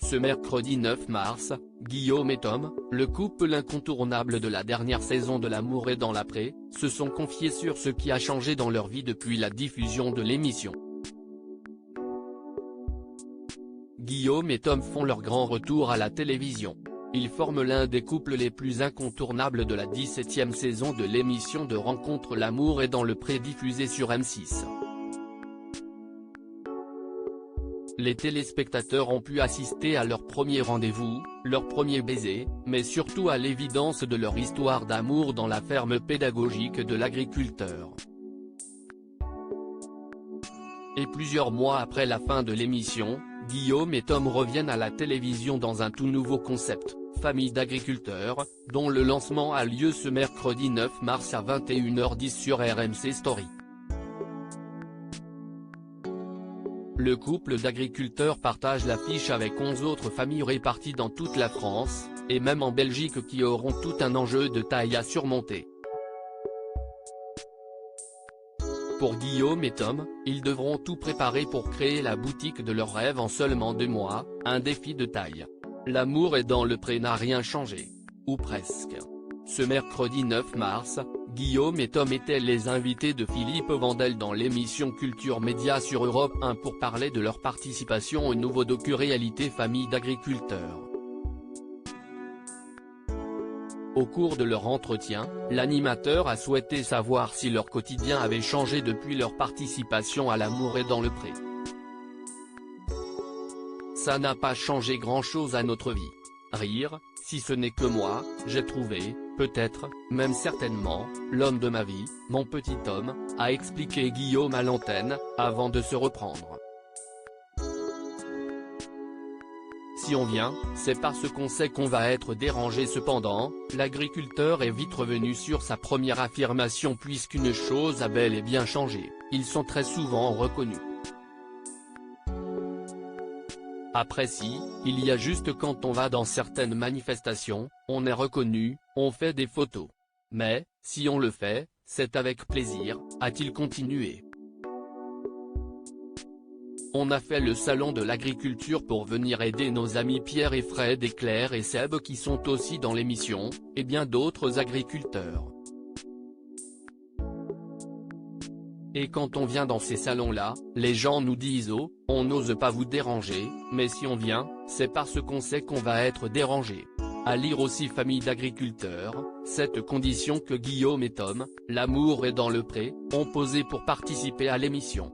Ce mercredi 9 mars, Guillaume et Tom, le couple incontournable de la dernière saison de L'amour est dans la pré, se sont confiés sur ce qui a changé dans leur vie depuis la diffusion de l'émission. Guillaume et Tom font leur grand retour à la télévision. Ils forment l'un des couples les plus incontournables de la 17e saison de l'émission de rencontre L'amour est dans le pré diffusée sur M6. Les téléspectateurs ont pu assister à leur premier rendez-vous, leur premier baiser, mais surtout à l'évidence de leur histoire d'amour dans la ferme pédagogique de l'agriculteur. Et plusieurs mois après la fin de l'émission, Guillaume et Tom reviennent à la télévision dans un tout nouveau concept, Famille d'agriculteurs, dont le lancement a lieu ce mercredi 9 mars à 21h10 sur RMC Story. Le couple d'agriculteurs partage l'affiche avec 11 autres familles réparties dans toute la France, et même en Belgique, qui auront tout un enjeu de taille à surmonter. Pour Guillaume et Tom, ils devront tout préparer pour créer la boutique de leurs rêves en seulement 2 mois, un défi de taille. L'amour est dans le pré n'a rien changé. Ou presque. Ce mercredi 9 mars, Guillaume et Tom étaient les invités de Philippe Vandel dans l'émission Culture Média sur Europe 1 pour parler de leur participation au nouveau docu-réalité Famille d'agriculteurs. Au cours de leur entretien, l'animateur a souhaité savoir si leur quotidien avait changé depuis leur participation à L'amour est dans le pré. Ça n'a pas changé grand-chose à notre vie. Rire, si ce n'est que moi, j'ai trouvé, peut-être, même certainement, l'homme de ma vie, mon petit homme, a expliqué Guillaume à l'antenne, avant de se reprendre. Si on vient, c'est parce qu'on sait qu'on va être dérangé. Cependant, l'agriculteur est vite revenu sur sa première affirmation puisqu'une chose a bel et bien changé, ils sont très souvent reconnus. Après si, il y a juste quand on va dans certaines manifestations, on est reconnu, on fait des photos. Mais, si on le fait, c'est avec plaisir, a-t-il continué. On a fait le salon de l'agriculture pour venir aider nos amis Pierre et Fred et Claire et Seb qui sont aussi dans l'émission, et bien d'autres agriculteurs. Et quand on vient dans ces salons-là, les gens nous disent « Oh, on n'ose pas vous déranger », mais si on vient, c'est parce qu'on sait qu'on va être dérangé. À lire aussi Famille d'agriculteurs, cette condition que Guillaume et Tom, L'amour est dans le pré, ont posée pour participer à l'émission.